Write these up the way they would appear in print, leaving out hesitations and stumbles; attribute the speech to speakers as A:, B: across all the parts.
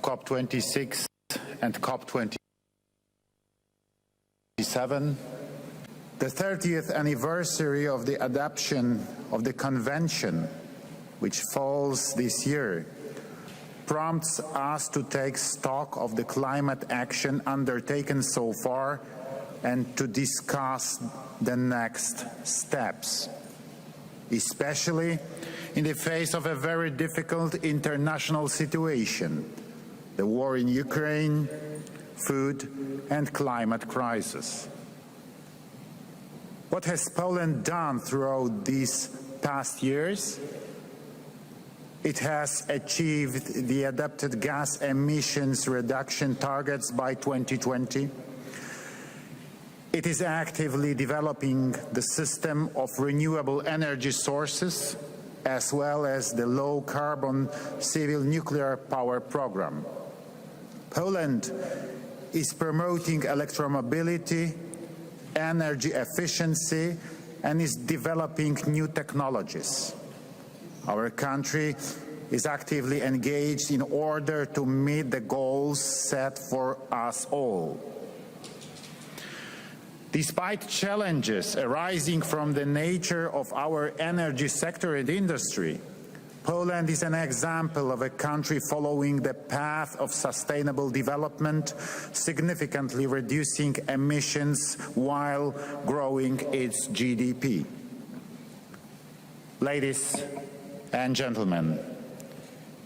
A: COP26 and COP27. The 30th anniversary of the adoption of the Convention, which falls this year, prompts us to take stock of the climate action undertaken so far and to discuss the next steps, especially in the face of a very difficult international situation, the war in Ukraine, food and climate crisis. What has Poland done throughout these past years? It has achieved the adopted gas emissions reduction targets by 2020. It is actively developing the system of renewable energy sources, as well as the low-carbon civil nuclear power program. Poland is promoting electromobility, energy efficiency, and is developing new technologies. Our country is actively engaged in order to meet the goals set for us all. Despite challenges arising from the nature of our energy sector and industry, Poland is an example of a country following the path of sustainable development, significantly reducing emissions while growing its GDP. Ladies and gentlemen,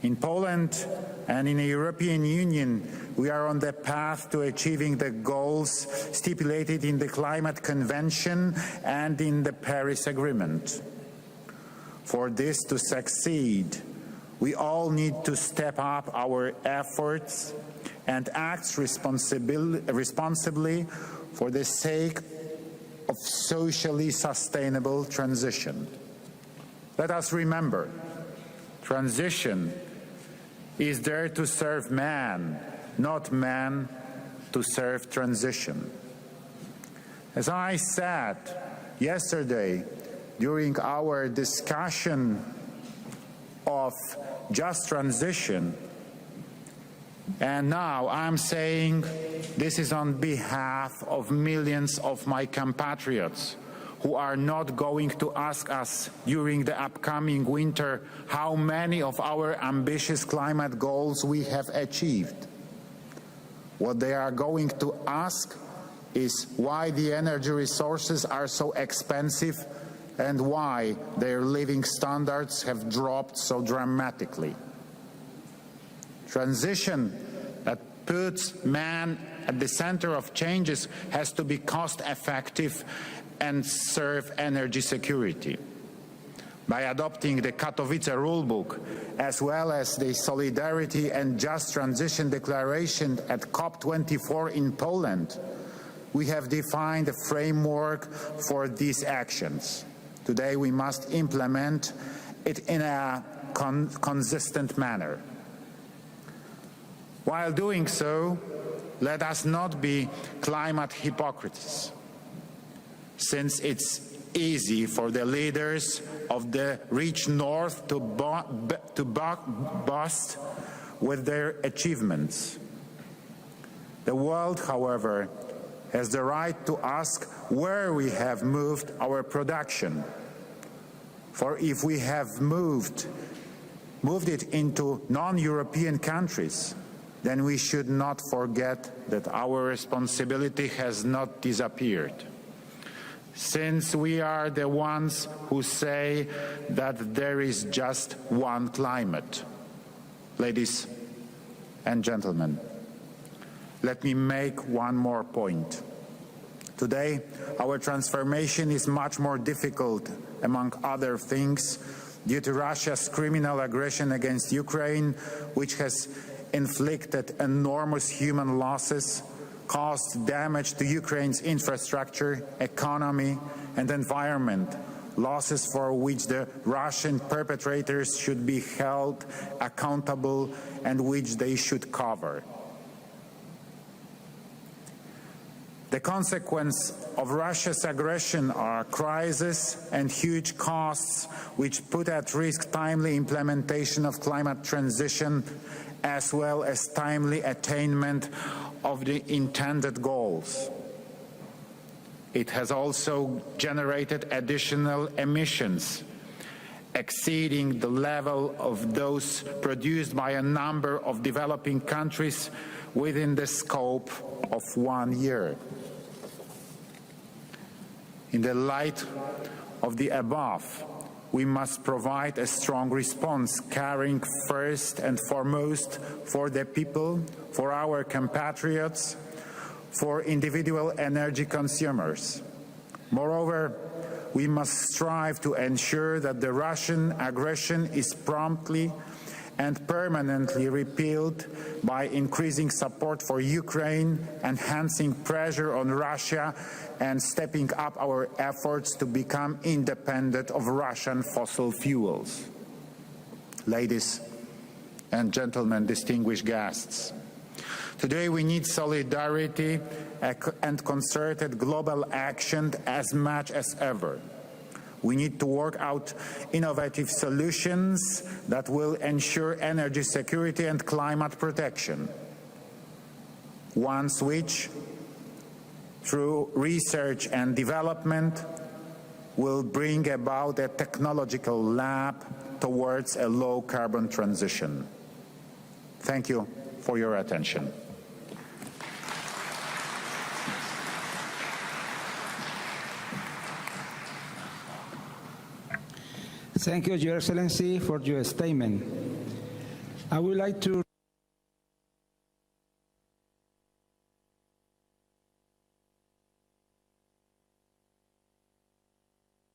A: in Poland and in the European Union, we are on the path to achieving the goals stipulated in the Climate Convention and in the Paris Agreement. For this to succeed, we all need to step up our efforts and act responsibly for the sake of socially sustainable transition. Let us remember, transition is there to serve man, not man to serve transition. As I said yesterday during our discussion of just transition, and now I'm saying this is on behalf of millions of my compatriots who are not going to ask us during the upcoming winter how many of our ambitious climate goals we have achieved. What they are going to ask is why the energy resources are so expensive and why their living standards have dropped so dramatically. Transition that puts man at the center of changes has to be cost-effective and serve energy security. By adopting the Katowice rulebook, as well as the Solidarity and Just Transition Declaration at COP24 in Poland, we have defined a framework for these actions. Today we must implement it in a consistent manner. While doing so, let us not be climate hypocrites, since it's easy for the leaders of the rich North to boast with their achievements. The world, however, has the right to ask where we have moved our production. For if we have moved it into non-European countries, then we should not forget that our responsibility has not disappeared. Since we are the ones who say that there is just one climate. Ladies and gentlemen, let me make one more point. Today, our transformation is much more difficult, among other things, due to Russia's criminal aggression against Ukraine, which has inflicted enormous human losses, caused damage to Ukraine's infrastructure, economy, and environment, losses for which the Russian perpetrators should be held accountable and which they should cover. The consequence of Russia's aggression are crisis and huge costs which put at risk timely implementation of climate transition as well as timely attainment of the intended goals. It has also generated additional emissions exceeding the level of those produced by a number of developing countries within the scope of 1 year. In the light of the above, we must provide a strong response, caring first and foremost for the people, for our compatriots, for individual energy consumers. Moreover, we must strive to ensure that the Russian aggression is promptly and permanently repealed by increasing support for Ukraine, enhancing pressure on Russia, and stepping up our efforts to become independent of Russian fossil fuels. Ladies and gentlemen, distinguished guests, today we need solidarity and concerted global action as much as ever. We need to work out innovative solutions that will ensure energy security and climate protection. Ones which, through research and development, will bring about a technological leap towards a low-carbon transition. Thank you for your attention.
B: Thank you, Your Excellency, for your statement. I would like to